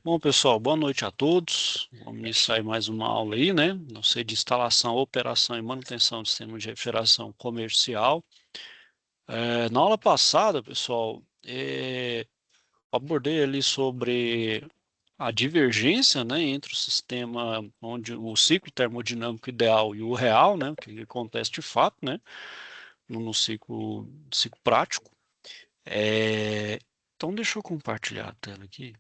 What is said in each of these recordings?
Bom, pessoal, boa noite a todos. Vamos iniciar aí mais uma aula aí, né? Não sei, de instalação, operação e manutenção de sistema de refrigeração comercial. Na aula passada, pessoal, abordei ali sobre a divergência, né, entre o sistema onde o ciclo termodinâmico ideal e o real, né, o que acontece de fato, né, no ciclo prático. É, então, deixa eu compartilhar a tela aqui.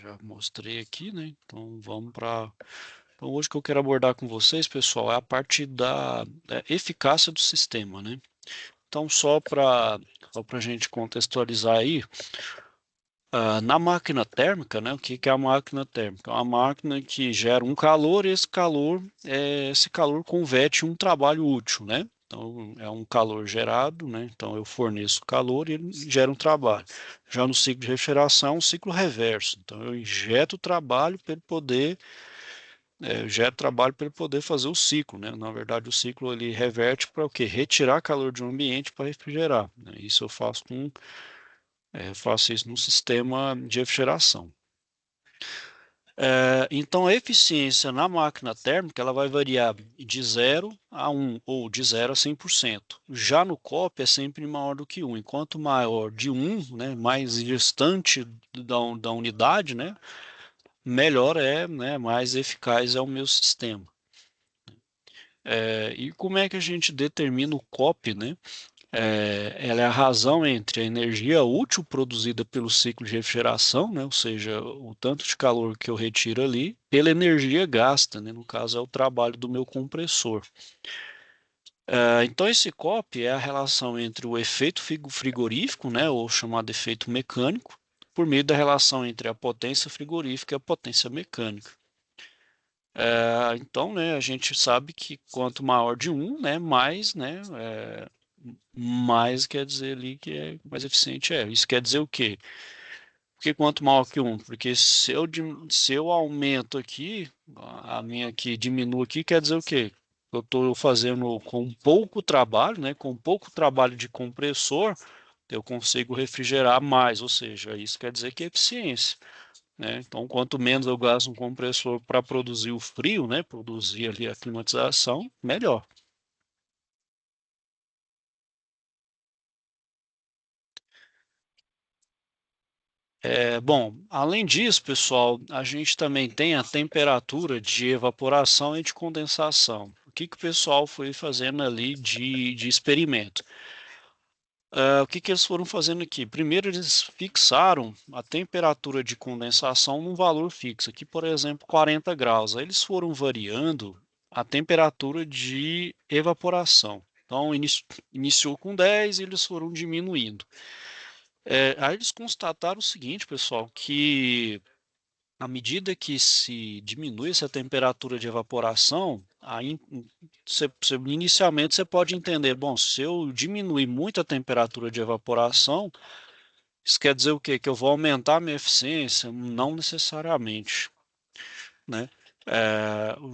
Já mostrei aqui, né? Então vamos para. Então, hoje o que eu quero abordar com vocês, pessoal, é a parte da eficácia do sistema, né? Então, só para a gente contextualizar aí, na máquina térmica, né? O que que é a máquina térmica? É uma máquina que gera um calor e esse calor converte em um trabalho útil, né? Então, é um calor gerado, né? Então, eu forneço calor e ele gera um trabalho. Já no ciclo de refrigeração, é um ciclo reverso. Então, eu injeto trabalho para ele poder gera trabalho para ele poder fazer o ciclo, né? Na verdade, o ciclo ele reverte para o quê? Retirar calor de um ambiente para refrigerar, né? Isso eu faço isso no sistema de refrigeração. Então, a eficiência na máquina térmica ela vai variar de 0 a 1 ou de 0 a 100%. Já no COP é sempre maior do que 1. Enquanto maior de 1, né, mais distante da unidade, né, melhor é, né, mais eficaz é o meu sistema. E como é que a gente determina o COP, né? Ela é a razão entre a energia útil produzida pelo ciclo de refrigeração, né? Ou seja, o tanto de calor que eu retiro ali, pela energia gasta, né? No caso, é o trabalho do meu compressor. Então, esse COP é a relação entre o efeito frigorífico, né? Ou chamado efeito mecânico, por meio da relação entre a potência frigorífica e a potência mecânica. Então, né, a gente sabe que quanto maior de um, né, mais quer dizer ali que é mais eficiente é. Isso quer dizer o quê? Porque quanto maior que um? Porque se eu aumento aqui, a minha aqui diminui aqui, quer dizer o quê? Eu estou fazendo com pouco trabalho, né, com pouco trabalho de compressor, eu consigo refrigerar mais, ou seja, isso quer dizer que é eficiência, né? Então, quanto menos eu gasto um compressor para produzir o frio, né, produzir ali a climatização, melhor. Bom, além disso, pessoal, a gente também tem a temperatura de evaporação e de condensação. O que que o pessoal foi fazendo ali de experimento? O que que eles foram fazendo aqui? Primeiro, eles fixaram a temperatura de condensação num valor fixo, aqui, por exemplo, 40 graus. Aí eles foram variando a temperatura de evaporação. Então, iniciou com 10 e eles foram diminuindo. Aí eles constataram o seguinte, pessoal, que à medida que se diminui essa temperatura de evaporação, inicialmente você pode entender, bom, se eu diminuir muito a temperatura de evaporação, isso quer dizer o quê? Que eu vou aumentar a minha eficiência? Não necessariamente, né?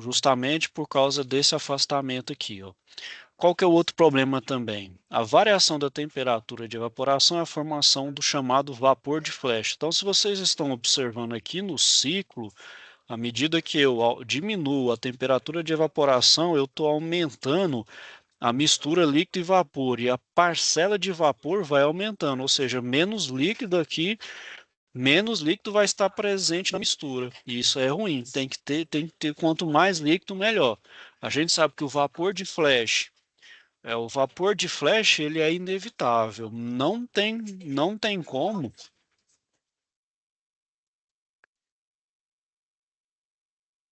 Justamente por causa desse afastamento aqui, ó. Qual que é o outro problema também? A variação da temperatura de evaporação é a formação do chamado vapor de flash. Então, se vocês estão observando aqui no ciclo, à medida que eu diminuo a temperatura de evaporação, eu estou aumentando a mistura líquido e vapor, e a parcela de vapor vai aumentando, ou seja, menos líquido aqui, menos líquido vai estar presente na mistura. E isso é ruim, tem que ter quanto mais líquido, melhor. A gente sabe que o vapor de flash, ele é inevitável. Não tem como,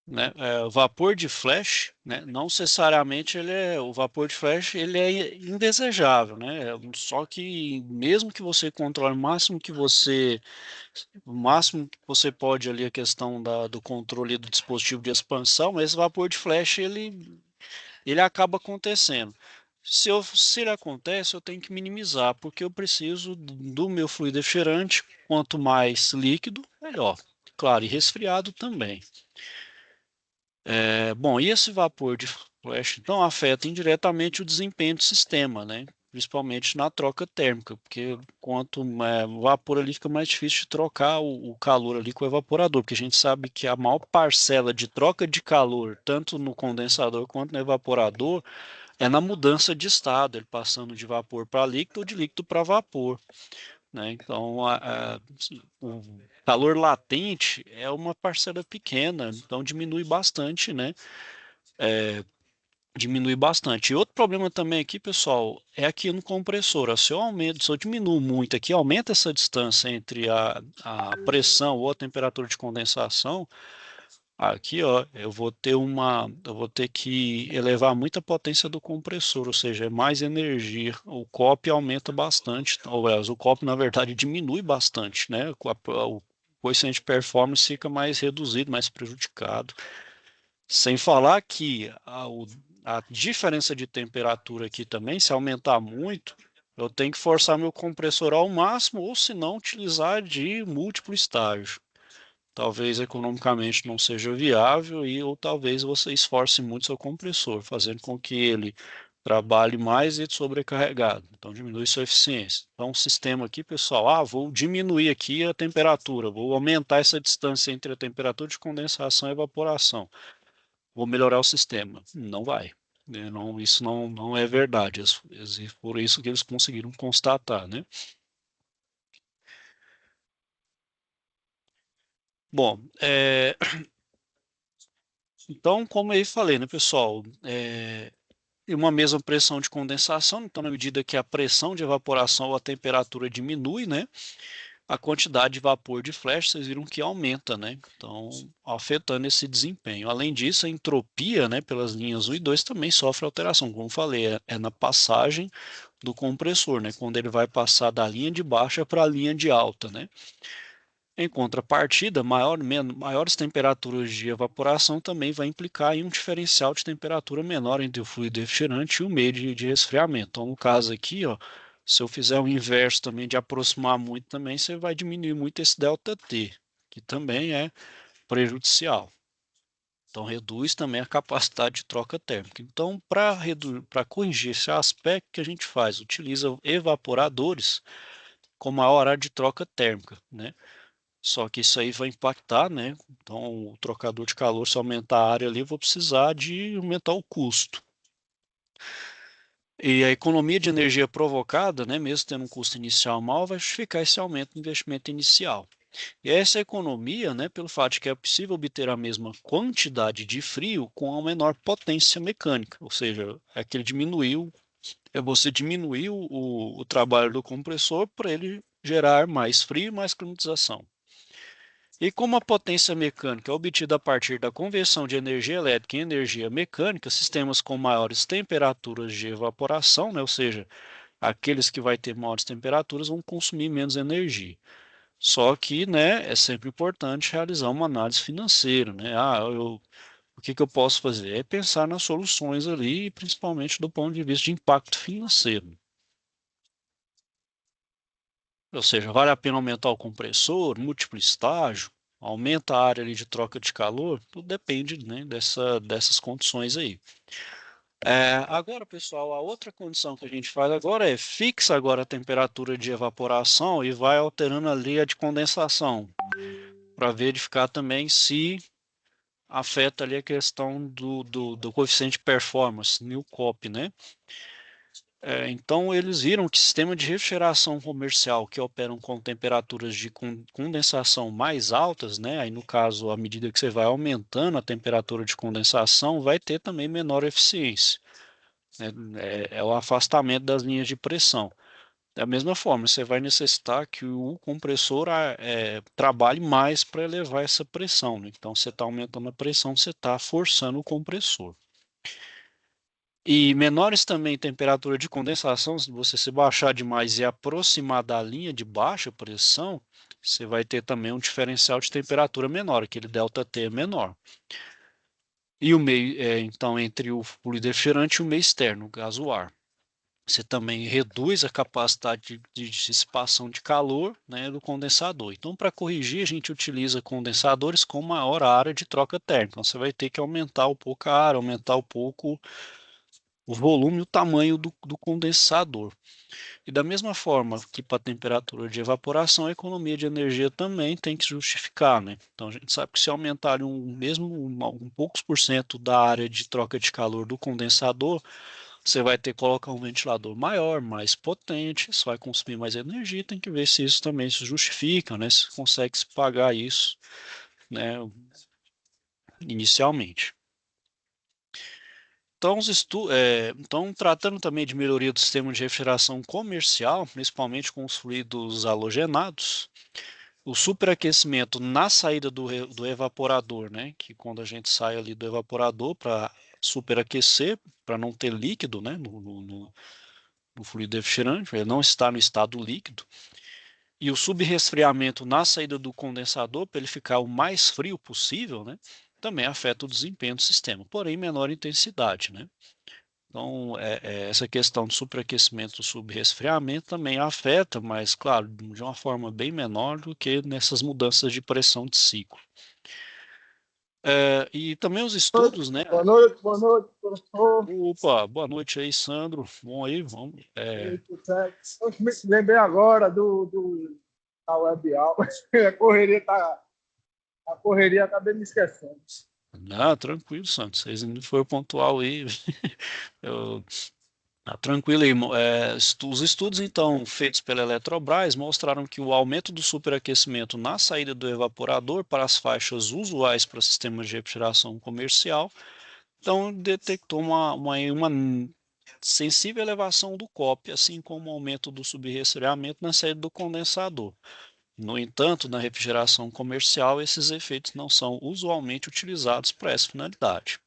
né? O vapor de flash, né? Não necessariamente o vapor de flash, ele é indesejável, né? Só que mesmo que você controle o máximo que você pode ali a questão do controle do dispositivo de expansão, esse vapor de flash ele acaba acontecendo. Se ele acontece, eu tenho que minimizar, porque eu preciso do meu fluido refrigerante, quanto mais líquido, melhor. Claro, e resfriado também. Bom, e esse vapor de flash, então, afeta indiretamente o desempenho do sistema, né? principalmente na troca térmica, porque quanto vapor ali fica mais difícil de trocar o calor ali com o evaporador, porque a gente sabe que a maior parcela de troca de calor, tanto no condensador quanto no evaporador, é na mudança de estado, ele passando de vapor para líquido ou de líquido para vapor, né? Então, o calor latente é uma parcela pequena, então diminui bastante, né? Diminui bastante. E outro problema também aqui, pessoal, é aqui no compressor. Se eu aumento, se eu diminuo muito aqui, aumenta essa distância entre a pressão ou a temperatura de condensação, aqui, ó, eu vou ter que elevar muito a potência do compressor, ou seja, é mais energia. O COP aumenta bastante, ou o COP na verdade diminui bastante, né? O coeficiente de performance fica mais reduzido, mais prejudicado. Sem falar que a diferença de temperatura aqui também, se aumentar muito, eu tenho que forçar meu compressor ao máximo, ou se não, utilizar de múltiplo estágio. Talvez economicamente não seja viável ou talvez você esforce muito seu compressor, fazendo com que ele trabalhe mais e sobrecarregado. Então diminui sua eficiência. Então o sistema aqui, pessoal, vou diminuir aqui a temperatura, vou aumentar essa distância entre a temperatura de condensação e evaporação. Vou melhorar o sistema. Não vai. Não, isso não é verdade. Por isso que eles conseguiram constatar, né? Bom, então, como eu falei, né, pessoal, e uma mesma pressão de condensação, então, na medida que a pressão de evaporação ou a temperatura diminui, né, a quantidade de vapor de flash, vocês viram que aumenta, né? Então, afetando esse desempenho. Além disso, a entropia, né, pelas linhas 1 e 2 também sofre alteração. Como falei, é na passagem do compressor, né? Quando ele vai passar da linha de baixa para a linha de alta, né? Em contrapartida, maiores temperaturas de evaporação também vai implicar em um diferencial de temperatura menor entre o fluido refrigerante e o meio de resfriamento. Então, no caso aqui, ó, se eu fizer o inverso também de aproximar muito também, você vai diminuir muito esse ΔT, que também é prejudicial. Então, reduz também a capacidade de troca térmica. Então, para corrigir esse aspecto, que a gente faz? Utiliza evaporadores com maior área de troca térmica, né? Só que isso aí vai impactar, né? Então, o trocador de calor, se aumentar a área ali, eu vou precisar de aumentar o custo. E a economia de energia provocada, né, mesmo tendo um custo inicial maior, vai justificar esse aumento do investimento inicial. E essa economia, né, pelo fato de que é possível obter a mesma quantidade de frio com a menor potência mecânica, ou seja, você diminuiu o trabalho do compressor para ele gerar mais frio e mais climatização. E como a potência mecânica é obtida a partir da conversão de energia elétrica em energia mecânica, sistemas com maiores temperaturas de evaporação, né, ou seja, aqueles que vai ter maiores temperaturas vão consumir menos energia. Só que, né, é sempre importante realizar uma análise financeira, né? O que eu posso fazer? É pensar nas soluções ali, principalmente do ponto de vista de impacto financeiro. Ou seja, vale a pena aumentar o compressor, múltiplo estágio, aumenta a área ali de troca de calor, tudo depende, né, dessas condições aí. Agora, pessoal, a outra condição que a gente faz agora é fixa agora a temperatura de evaporação e vai alterando ali a de condensação, para verificar também se afeta ali a questão do coeficiente de performance, new COP, né? Então, eles viram que sistema de refrigeração comercial que operam com temperaturas de condensação mais altas, né? Aí, no caso, à medida que você vai aumentando a temperatura de condensação, vai ter também menor eficiência, né? É o afastamento das linhas de pressão. Da mesma forma, você vai necessitar que o compressor trabalhe mais para elevar essa pressão, né? Então, você está aumentando a pressão, você está forçando o compressor. E menores também temperatura de condensação, se você se baixar demais e aproximar da linha de baixa pressão, você vai ter também um diferencial de temperatura menor, aquele ΔT é menor. E o meio, então, entre o fluido refrigerante e o meio externo, o gás, o ar. Você também reduz a capacidade de dissipação de calor, né, do condensador. Então, para corrigir, a gente utiliza condensadores com maior área de troca térmica. Então, você vai ter que aumentar um pouco a área, aumentar um pouco o volume e o tamanho do condensador. E da mesma forma que para a temperatura de evaporação, a economia de energia também tem que justificar, né? Então a gente sabe que se aumentar um poucos por cento da área de troca de calor do condensador, você vai ter que colocar um ventilador maior, mais potente, isso vai consumir mais energia, tem que ver se isso também se justifica, né? Se consegue se pagar isso, né? Inicialmente. Então, então, tratando também de melhoria do sistema de refrigeração comercial, principalmente com os fluidos halogenados, o superaquecimento na saída do evaporador, né? Que quando a gente sai ali do evaporador para superaquecer, para não ter líquido, né? No fluido refrigerante, ele não está no estado líquido. E o subresfriamento na saída do condensador, para ele ficar o mais frio possível, né? Também afeta o desempenho do sistema, porém menor intensidade, né? Então, essa questão do superaquecimento e subresfriamento também afeta, mas, claro, de uma forma bem menor do que nessas mudanças de pressão de ciclo. E também os estudos, né? Boa noite, professor. Opa, boa noite aí, Sandro. Bom aí, vamos. Tudo certo. Eu me lembrei agora da web aula. A correria acabei me esquecendo. Não, tranquilo, Santos. Vocês ainda foi pontual aí. Eu, tranquilo aí. Os estudos, então, feitos pela Eletrobras mostraram que o aumento do superaquecimento na saída do evaporador para as faixas usuais para sistemas de refrigeração comercial, então detectou uma sensível elevação do COP, assim como o aumento do subresfriamento na saída do condensador. No entanto, na refrigeração comercial, esses efeitos não são usualmente utilizados para essa finalidade.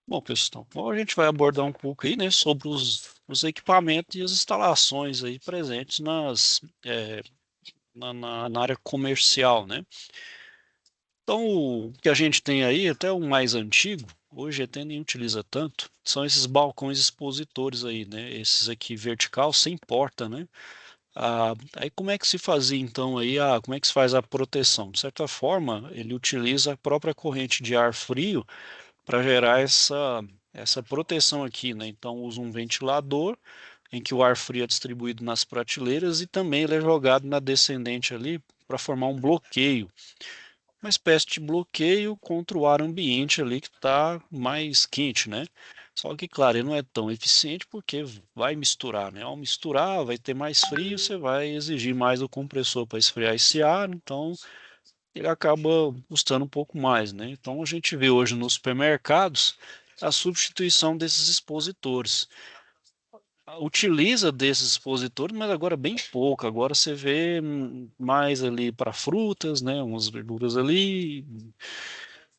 Bom, pessoal, então a gente vai abordar um pouco aí, né, sobre os equipamentos e as instalações aí presentes na área comercial, né? Então, o que a gente tem aí, até o mais antigo, hoje até nem utiliza tanto, são esses balcões expositores aí, né? Esses aqui vertical, sem porta, né? Aí como é que se fazia então aí, como é que se faz a proteção? De certa forma, ele utiliza a própria corrente de ar frio para gerar essa proteção aqui, né? Então usa um ventilador em que o ar frio é distribuído nas prateleiras e também ele é jogado na descendente ali para formar um bloqueio, uma espécie de bloqueio contra o ar ambiente ali que está mais quente, né? Só que, claro, ele não é tão eficiente porque vai misturar, né? Ao misturar, vai ter mais frio, você vai exigir mais do compressor para esfriar esse ar, então ele acaba custando um pouco mais, né? Então a gente vê hoje nos supermercados a substituição desses expositores. Utiliza desses expositores, mas agora bem pouco. Agora você vê mais ali para frutas, né? Umas verduras ali,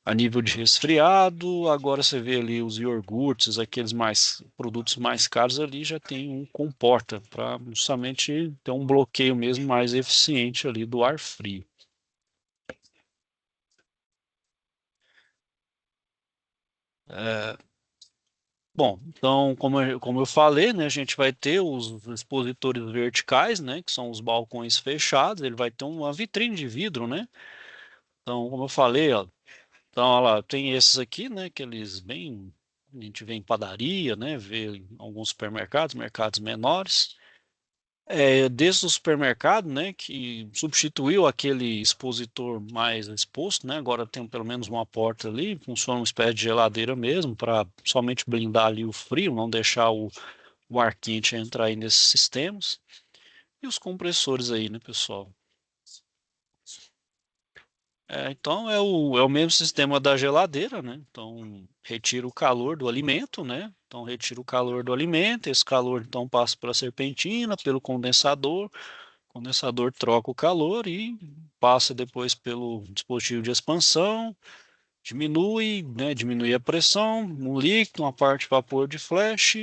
a nível de resfriado. Agora você vê ali os iogurtes, aqueles mais produtos mais caros ali já tem um comporta para justamente ter um bloqueio mesmo mais eficiente ali do ar frio. É, Bom, então, como eu falei, né, a gente vai ter os expositores verticais, né, que são os balcões fechados, ele vai ter uma vitrine de vidro, né? Então, como eu falei, ó, então, ó lá, tem esses aqui, né, que eles bem, a gente vê em padaria, né, vê em alguns supermercados, mercados menores. Desde o supermercado, né, que substituiu aquele expositor mais exposto, né, agora tem pelo menos uma porta ali, funciona uma espécie de geladeira mesmo, para somente blindar ali o frio, não deixar o ar quente entrar aí nesses sistemas. E os compressores aí, né, pessoal? Então é o mesmo sistema da geladeira, né? Então retira o calor do alimento, né? Então retira o calor do alimento, esse calor então passa pela serpentina, pelo condensador. O condensador troca o calor e passa depois pelo dispositivo de expansão, diminui, né? Diminui a pressão, um líquido, uma parte de vapor de flash,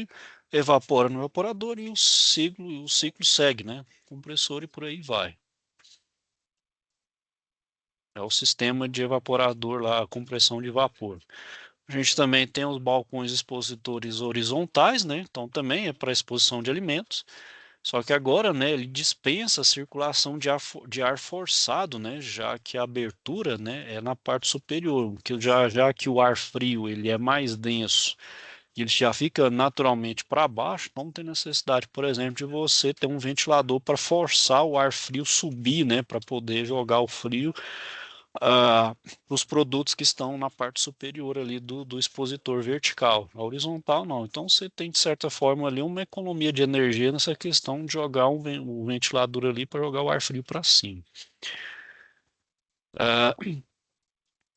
evapora no evaporador e o ciclo segue, né? Compressor e por aí vai. É o sistema de evaporador lá, a compressão de vapor. A gente também tem os balcões expositores horizontais, né? Então também é para exposição de alimentos. Só que agora, né, ele dispensa a circulação de ar forçado, né, já que a abertura, né, é na parte superior, que já que o ar frio ele é mais denso e ele já fica naturalmente para baixo, então não tem necessidade, por exemplo, de você ter um ventilador para forçar o ar frio subir, né, para poder jogar o frio os produtos que estão na parte superior ali do expositor vertical. A horizontal não. Então você tem de certa forma ali uma economia de energia nessa questão de jogar um ventilador ali para jogar o ar frio para cima.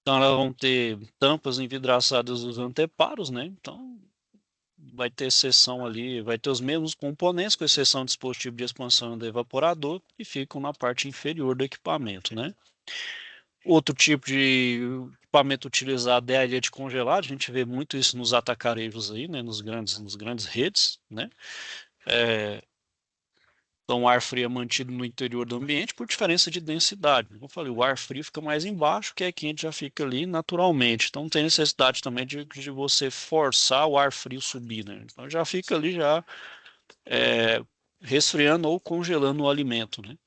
Então elas vão ter tampas envidraçadas dos anteparos, né? Então vai ter seção ali, vai ter os mesmos componentes, com exceção do dispositivo de expansão do evaporador, que ficam na parte inferior do equipamento, né? Outro tipo de equipamento utilizado é a ilha de congelado. A gente vê muito isso nos atacarejos aí, né, nos grandes redes, né? Então, o ar frio é mantido no interior do ambiente por diferença de densidade. Como eu falei, o ar frio fica mais embaixo, que é quente já fica ali naturalmente. Então, não tem necessidade também de você forçar o ar frio subir, né? Então, já fica ali já resfriando ou congelando o alimento, né?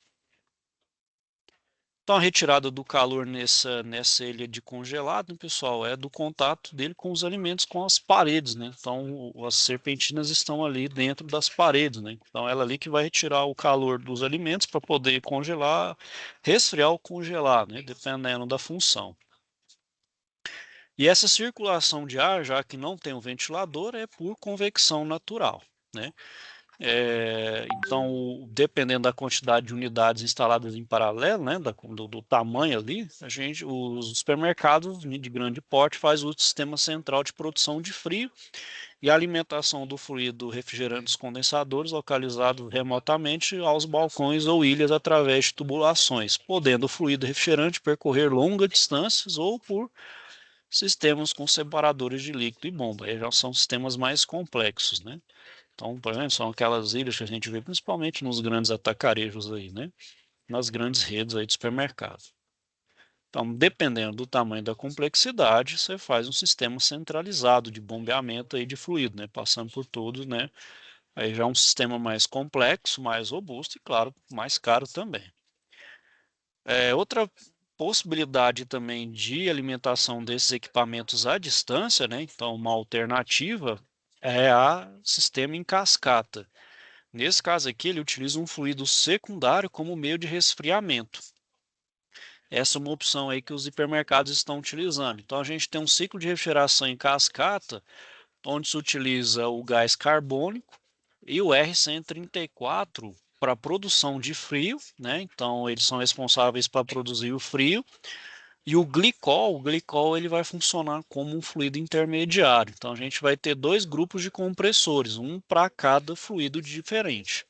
Então, a retirada do calor nessa ilha de congelado, pessoal, é do contato dele com os alimentos, com as paredes, né? Então, as serpentinas estão ali dentro das paredes, né? Então, ela ali que vai retirar o calor dos alimentos para poder congelar, resfriar ou congelar, né? Dependendo da função. E essa circulação de ar, já que não tem um ventilador, é por convecção natural, né? Então, dependendo da quantidade de unidades instaladas em paralelo, né, do tamanho ali, os supermercados de grande porte faz o sistema central de produção de frio e alimentação do fluido refrigerante dos condensadores localizados remotamente aos balcões ou ilhas através de tubulações, podendo o fluido refrigerante percorrer longas distâncias ou por sistemas com separadores de líquido e bomba. Aí já são sistemas mais complexos, né? Então, por exemplo, são aquelas ilhas que a gente vê principalmente nos grandes atacarejos aí, né? Nas grandes redes aí de supermercado. Então, dependendo do tamanho da complexidade, você faz um sistema centralizado de bombeamento aí de fluido, né? Passando por todos, né? Aí já é um sistema mais complexo, mais robusto e, claro, mais caro também. Outra possibilidade também de alimentação desses equipamentos à distância, né? Então, uma alternativa é a sistema em cascata. Nesse caso aqui, ele utiliza um fluido secundário como meio de resfriamento. Essa é uma opção aí que os hipermercados estão utilizando. Então, a gente tem um ciclo de refrigeração em cascata, onde se utiliza o gás carbônico e o R134 para produção de frio, né? Então, eles são responsáveis para produzir o frio. E o glicol ele vai funcionar como um fluido intermediário. Então, a gente vai ter dois grupos de compressores, um para cada fluido diferente.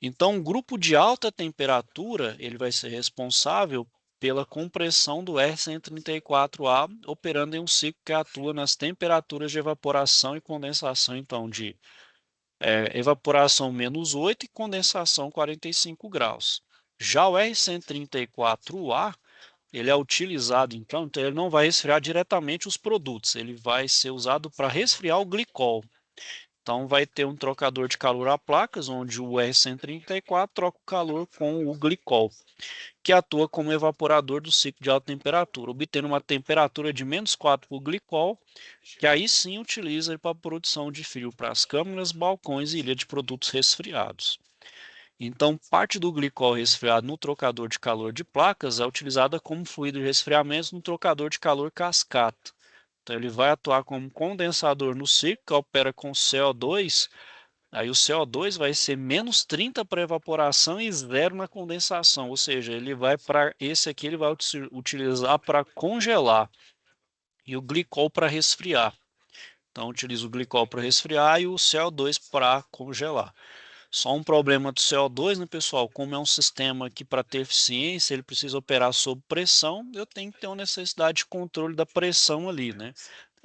Então, um grupo de alta temperatura, ele vai ser responsável pela compressão do R134A, operando em um ciclo que atua nas temperaturas de evaporação e condensação, então, de evaporação -8 e condensação 45 graus. Já o R134A, ele é utilizado, então ele não vai resfriar diretamente os produtos, ele vai ser usado para resfriar o glicol. Então vai ter um trocador de calor a placas, onde o R134 troca o calor com o glicol, que atua como evaporador do ciclo de alta temperatura, obtendo uma temperatura de -4 para o glicol, que aí sim utiliza para a produção de frio para as câmaras, balcões e ilha de produtos resfriados. Então, parte do glicol resfriado no trocador de calor de placas é utilizada como fluido de resfriamento no trocador de calor cascata. Então, ele vai atuar como condensador no ciclo, que opera com CO2. Aí o CO2 vai ser -30 para evaporação e 0 na condensação, ou seja, ele vai para esse aqui ele vai utilizar para congelar e o glicol para resfriar. Então utiliza o glicol para resfriar e o CO2 para congelar. Só um problema do CO2, né, pessoal? Como é um sistema que, para ter eficiência, ele precisa operar sob pressão, eu tenho que ter uma necessidade de controle da pressão ali, né?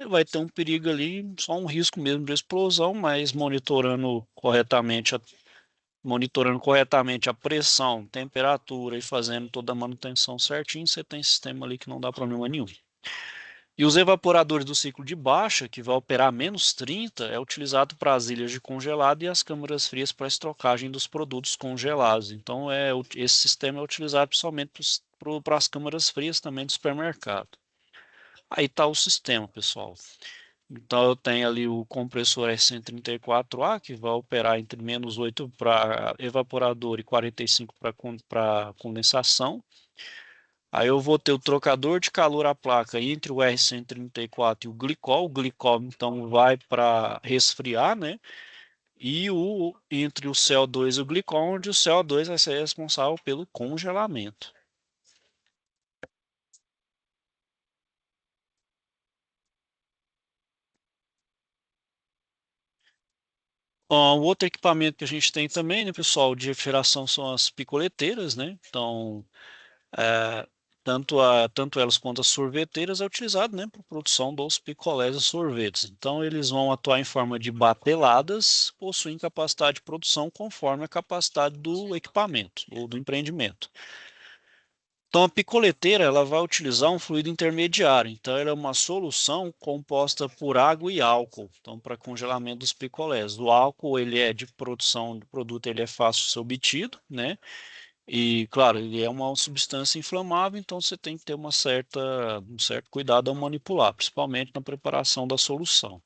vai ter um perigo ali, só um risco mesmo de explosão, mas monitorando corretamente a pressão, temperatura e fazendo toda a manutenção certinho, você tem sistema ali que não dá problema nenhum. E os evaporadores do ciclo de baixa, que vai operar a -30, é utilizado para as ilhas de congelado e as câmaras frias para estocagem dos produtos congelados. Então, esse sistema é utilizado principalmente para as câmaras frias também do supermercado. Aí está o sistema, pessoal. Então, eu tenho ali o compressor S134A, que vai operar entre -8 para evaporador e 45 para condensação. Aí eu vou ter o trocador de calor à placa entre o R134 e o glicol. O glicol, então, vai para resfriar, né? E entre o CO2 e o glicol, onde o CO2 vai ser responsável pelo congelamento. O outro equipamento que a gente tem também, né, pessoal, de refrigeração são as picoleteiras, né? Então, é, tanto elas quanto as sorveteiras é utilizado, né, para a produção dos picolés e sorvetes. Então, eles vão atuar em forma de bateladas, possuem capacidade de produção conforme a capacidade do equipamento ou do empreendimento. Então, a picoleteira ela vai utilizar um fluido intermediário. Então, ela é uma solução composta por água e álcool. Então, para congelamento dos picolés. O álcool ele é de produção do produto, ele é fácil de ser obtido, né? E, claro, ele é uma substância inflamável, então você tem que ter um certo cuidado ao manipular, principalmente na preparação da solução.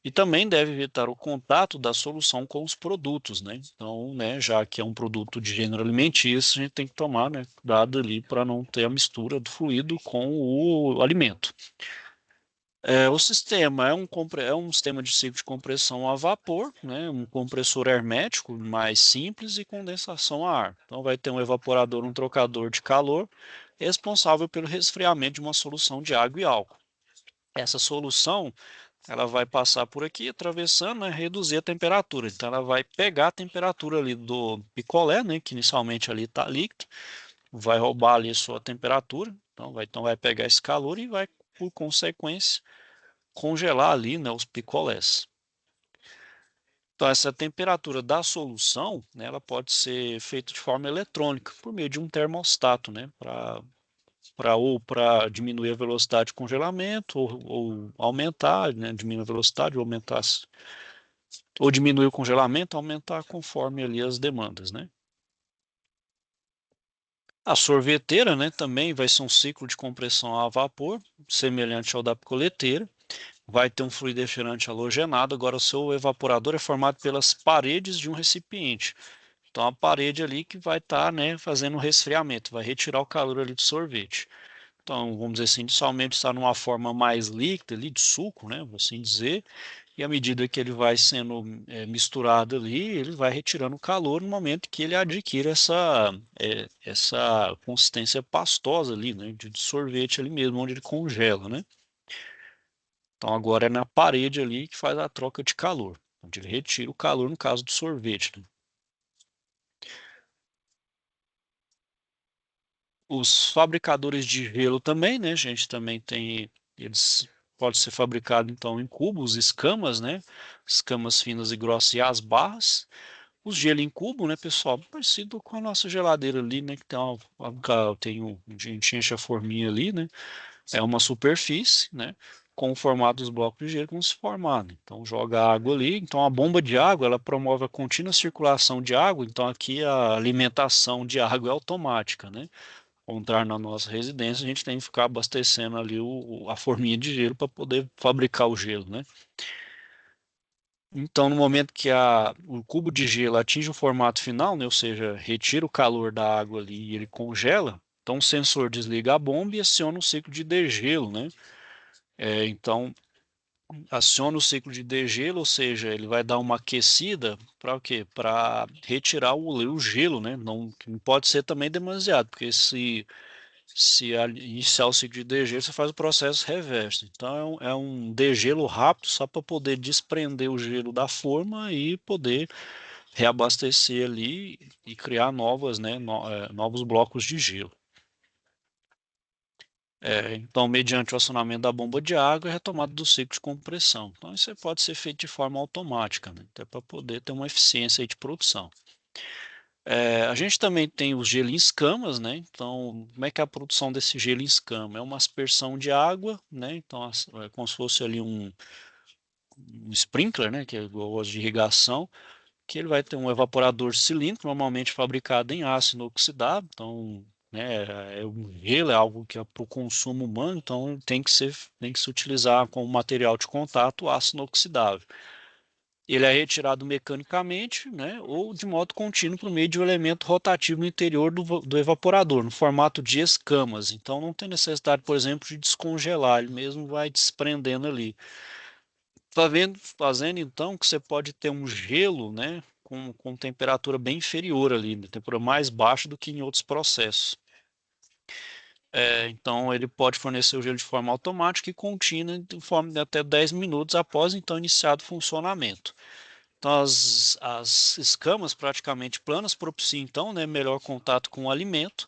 E também deve evitar o contato da solução com os produtos, né? Então, né, já que é um produto de gênero alimentício, a gente tem que tomar, né, cuidado ali para não ter a mistura do fluido com o alimento. O sistema é um sistema de ciclo de compressão a vapor, né, um compressor hermético mais simples e condensação a ar. Então vai ter um evaporador, um trocador de calor, responsável pelo resfriamento de uma solução de água e álcool. Essa solução ela vai passar por aqui, atravessando, né, reduzir a temperatura. Então ela vai pegar a temperatura ali do picolé, né, que inicialmente ali está líquido, vai roubar ali a sua temperatura, então vai pegar esse calor e vai, por consequência, congelar ali, né, os picolés. Então, essa temperatura da solução, né, ela pode ser feita de forma eletrônica, por meio de um termostato, né, para diminuir a velocidade de congelamento, ou aumentar, né, diminuir a velocidade, ou diminuir o congelamento, aumentar conforme ali as demandas, né. A sorveteira, né, também vai ser um ciclo de compressão a vapor, semelhante ao da picoleteira. Vai ter um fluido refrigerante halogenado. Agora, o seu evaporador é formado pelas paredes de um recipiente. Então, a parede ali que vai estar, né, fazendo o resfriamento, vai retirar o calor ali do sorvete. Então, vamos dizer assim, inicialmente está numa forma mais líquida ali, de suco, né, vou assim dizer, e à medida que ele vai sendo misturado ali, ele vai retirando o calor no momento que ele adquire essa consistência pastosa ali, né, de sorvete ali mesmo, onde ele congela, né. Então agora é na parede ali que faz a troca de calor, onde ele retira o calor no caso do sorvete, né? Os fabricadores de gelo também, né? A gente também tem, eles podem ser fabricados então em cubos, escamas, né? Escamas finas e grossas e as barras. Os gelo em cubo, né, pessoal? Parecido com a nossa geladeira ali, né? Que a gente enche a forminha ali, né? É uma superfície, né, com o formato dos blocos de gelo como se formar, né? Então joga água ali, então a bomba de água ela promove a contínua circulação de água, então aqui a alimentação de água é automática, né? Ao entrar na nossa residência, a gente tem que ficar abastecendo ali a forminha de gelo para poder fabricar o gelo, né? Então, no momento que o cubo de gelo atinge o formato final, né, ou seja, retira o calor da água ali e ele congela, então o sensor desliga a bomba e aciona o ciclo de degelo, né? Então, aciona o ciclo de degelo, ou seja, ele vai dar uma aquecida para o quê? Para retirar o gelo, né? Não pode ser também demasiado, porque se iniciar o ciclo de degelo, você faz o processo reverso. Então é um degelo rápido só para poder desprender o gelo da forma e poder reabastecer ali e criar novos blocos de gelo. Então, mediante o acionamento da bomba de água e retomada do ciclo de compressão. Então, isso pode ser feito de forma automática, né? Até para poder ter uma eficiência aí de produção. A gente também tem o gelo em escamas, né? Então, como é que é a produção desse gelo em escama? É uma aspersão de água, né? Então, é como se fosse ali um sprinkler, né? Que é igual de irrigação, que ele vai ter um evaporador cilíndrico, normalmente fabricado em aço inoxidável. Então, né, o gelo é algo que é para o consumo humano, então tem que se utilizar como material de contato o aço inoxidável. Ele é retirado mecanicamente, né, ou de modo contínuo por meio de um elemento rotativo no interior do evaporador, no formato de escamas. Então não tem necessidade, por exemplo, de descongelar, ele mesmo vai desprendendo ali. Fazendo então que você pode ter um gelo, né, com temperatura bem inferior ali, né, temperatura mais baixa do que em outros processos. Então ele pode fornecer o gelo de forma automática e contínua de forma de até 10 minutos após então iniciado o funcionamento. Então, as escamas praticamente planas propiciam, então, né, melhor contato com o alimento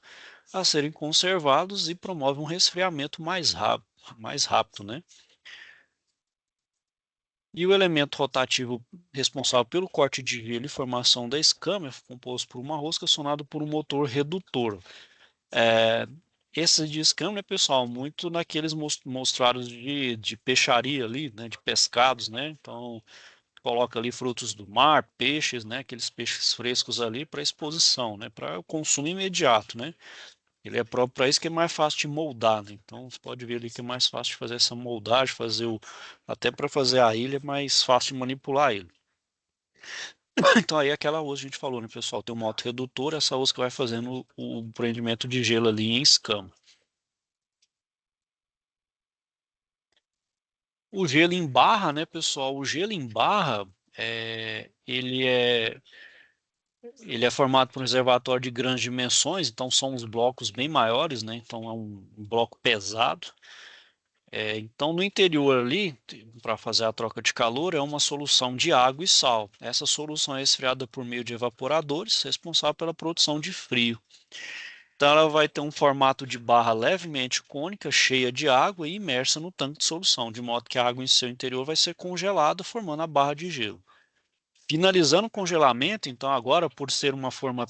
a serem conservados e promovem um resfriamento mais rápido, né? E o elemento rotativo responsável pelo corte de gelo e formação da escama é composto por uma rosca acionada por um motor redutor. É, esse de escama, né, pessoal, muito naqueles mostrados de peixaria ali, né, de pescados, né? Então, coloca ali frutos do mar, peixes, né, aqueles peixes frescos ali para exposição, né, para o consumo imediato, né. Ele é próprio para isso que é mais fácil de moldar, né? Então você pode ver ali que é mais fácil de fazer essa moldagem, até para fazer a ilha é mais fácil de manipular ele. Então aí aquela ostra que a gente falou, né, pessoal, tem uma auto-redutora, essa ostra que vai fazendo o prendimento de gelo ali em escama. O gelo em barra, né, pessoal? O gelo em barra, é, ele é Ele é formado por um reservatório de grandes dimensões, então são uns blocos bem maiores, né? Então é um bloco pesado. Então no interior ali, para fazer a troca de calor, é uma solução de água e sal. Essa solução é esfriada por meio de evaporadores, responsável pela produção de frio. Então ela vai ter um formato de barra levemente cônica, cheia de água e imersa no tanque de solução, de modo que a água em seu interior vai ser congelada, formando a barra de gelo. Finalizando o congelamento, então agora por ser uma forma,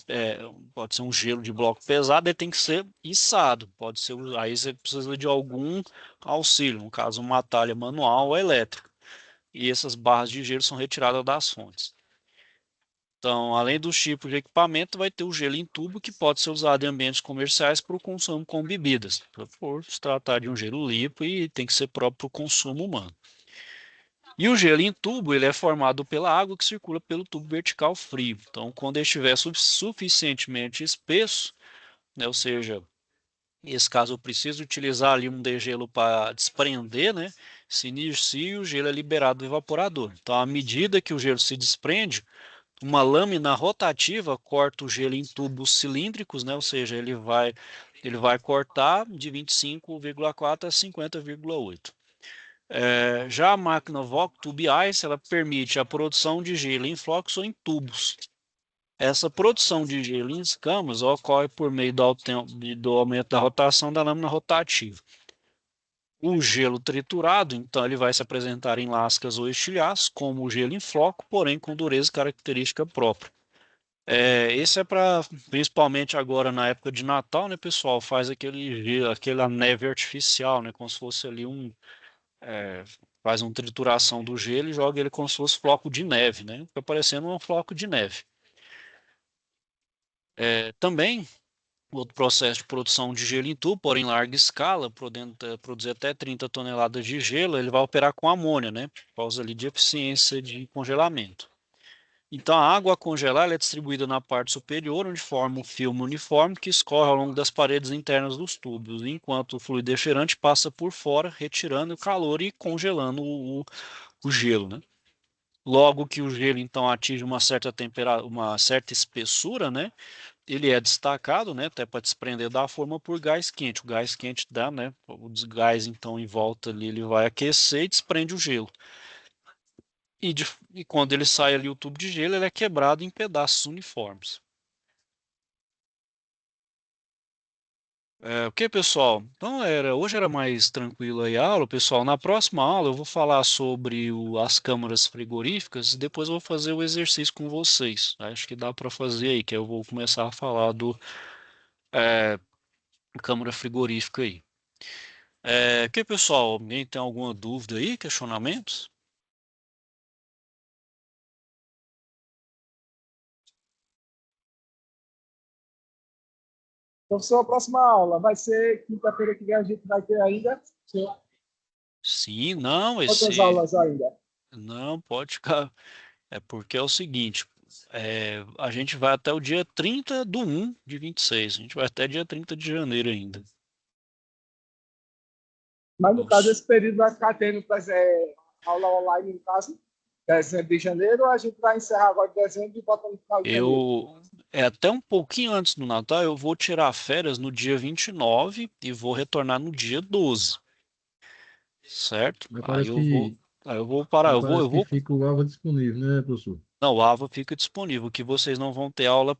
pode ser um gelo de bloco pesado, ele tem que ser içado. Pode ser, aí você precisa de algum auxílio, no caso uma talha manual ou elétrica. E essas barras de gelo são retiradas das fontes. Então, além dos tipos de equipamento, vai ter o gelo em tubo que pode ser usado em ambientes comerciais para o consumo com bebidas. Por se tratar de um gelo limpo e tem que ser próprio para o consumo humano. E o gelo em tubo ele é formado pela água que circula pelo tubo vertical frio. Então, quando ele estiver suficientemente espesso, né, ou seja, nesse caso eu preciso utilizar ali um degelo para desprender, né, se inicia o gelo é liberado do evaporador. Então, à medida que o gelo se desprende, uma lâmina rotativa corta o gelo em tubos cilíndricos, né, ou seja, ele vai cortar de 25,4 a 50,8. Já a máquina Voc Tube Ice, ela permite a produção de gelo em flocos ou em tubos. Essa produção de gelo em escamas ocorre por meio do aumento da rotação da lâmina rotativa. O gelo triturado, então, ele vai se apresentar em lascas ou estilhaços, como o gelo em floco, porém com dureza característica própria. Esse é para, principalmente agora na época de Natal, né, pessoal? Faz aquele gelo, aquela neve artificial, né? Como se fosse ali é, faz uma trituração do gelo e joga ele como se fosse floco de neve, né? Fica parecendo um floco de neve. Também, outro processo de produção de gelo em tubo, porém em larga escala, podendo produzir até 30 toneladas de gelo, ele vai operar com amônia, né? Por causa ali de eficiência de congelamento. Então, a água a congelar ela é distribuída na parte superior, onde forma um filme uniforme que escorre ao longo das paredes internas dos tubos, enquanto o fluido refrigerante passa por fora, retirando o calor e congelando o gelo, né? Logo que o gelo então atinge uma certa temperatura, uma certa espessura, né? Ele é destacado, né? Até para desprender da forma por gás quente. O gás quente dá, né? O desgás então em volta ali ele vai aquecer e desprende o gelo. E quando ele sai ali o tubo de gelo, ele é quebrado em pedaços uniformes. Ok, pessoal? Então hoje era mais tranquilo aí a aula, pessoal. Na próxima aula eu vou falar sobre as câmaras frigoríficas e depois eu vou fazer o exercício com vocês. Acho que dá para fazer aí, que eu vou começar a falar do é, câmara frigorífica aí. Ok, pessoal? Alguém tem alguma dúvida aí, questionamentos? Professor, a próxima aula vai ser quinta-feira que vem, a gente vai ter ainda. Sim. Sim, não, Quantas aulas ainda? não pode ficar. É porque é o seguinte, a gente vai até o dia 30/1/26. A gente vai até dia 30 de janeiro ainda. Mas, no Então, caso, esse período vai ficar tendo aula online, no caso, dezembro de janeiro, ou a gente vai encerrar agora em dezembro e volta no final de janeiro? até um pouquinho antes do Natal, eu vou tirar férias no dia 29 e vou retornar no dia 12, certo? Mas Aí eu vou, aí eu vou parar, eu parece que vou, fica o AVA disponível, né, professor? não, o AVA fica disponível, que vocês não vão ter aula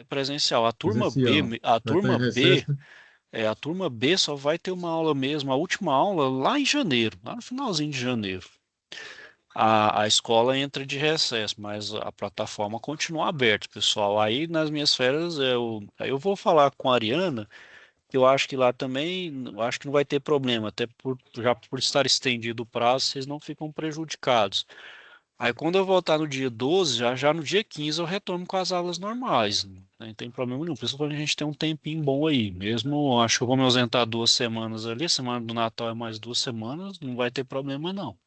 presencial. Presencial. Vai estar em recesso, né? A turma B só vai ter uma aula mesmo, a última aula lá em janeiro, lá no finalzinho de janeiro. A escola entra de recesso, mas a plataforma continua aberta, pessoal. Aí nas minhas férias aí eu vou falar com a Ariana, que eu acho que lá também, eu acho que não vai ter problema, até já por estar estendido o prazo, vocês não ficam prejudicados. Aí quando eu voltar no dia 12, já no dia 15 eu retorno com as aulas normais, né? Não tem problema nenhum. Por isso que a gente tem um tempinho bom aí. Mesmo, acho que eu vou me ausentar 2 semanas ali, semana do Natal é mais 2 semanas, não vai ter problema não.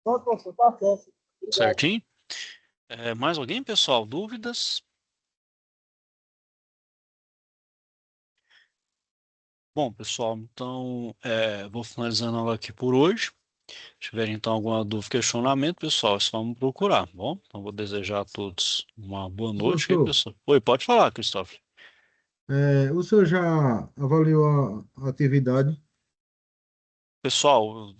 Pronto, professor, tá certo. Obrigado. Certinho? Mais alguém, pessoal? Dúvidas? Bom, pessoal, então vou finalizando a aula aqui por hoje. Se tiver então alguma dúvida, questionamento, pessoal, é só me procurar, tá bom? Então vou desejar a todos uma boa noite, ok, Professor, pessoal? Oi, pode falar, Cristóvão. o senhor já avaliou a atividade? Pessoal,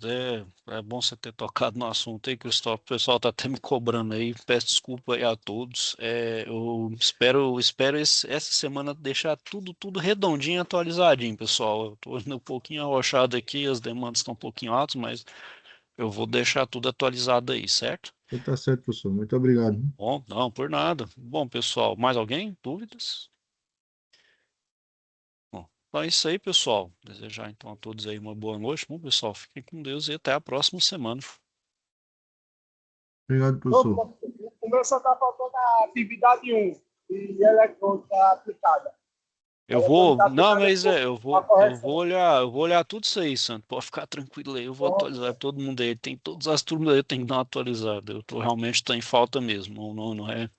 é bom você ter tocado no assunto aí, Cristóvão. O pessoal está até me cobrando aí. Peço desculpa aí a todos. Eu espero essa semana deixar tudo redondinho e atualizadinho, pessoal. Eu estou indo um pouquinho arrochado aqui, as demandas estão um pouquinho altas, mas eu vou deixar tudo atualizado aí, certo? Então tá certo, professor. Muito obrigado. Bom, não, por nada. Bom, pessoal, mais alguém? Dúvidas? Bom, então é isso aí, pessoal. Desejar então a todos aí uma boa noite. Bom, pessoal, fiquem com Deus e até a próxima semana. Obrigado, professor. Pronto, o meu só está faltando a atividade um e eletrônica aplicada. A eletrônica Não, aplicada mas ficou a correção. eu vou olhar tudo isso aí, Santo. Pode ficar tranquilo aí, eu vou Pronto, atualizar todo mundo aí. Tem todas as turmas aí, tem que dar uma atualizada. Realmente tô em falta mesmo. Não é.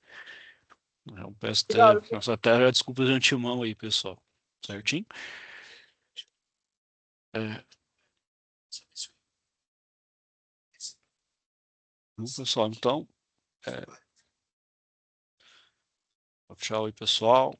Eu obrigado. peço até já desculpas de antemão aí, pessoal. Certinho? É, bom, pessoal, então, é, tchau aí, pessoal.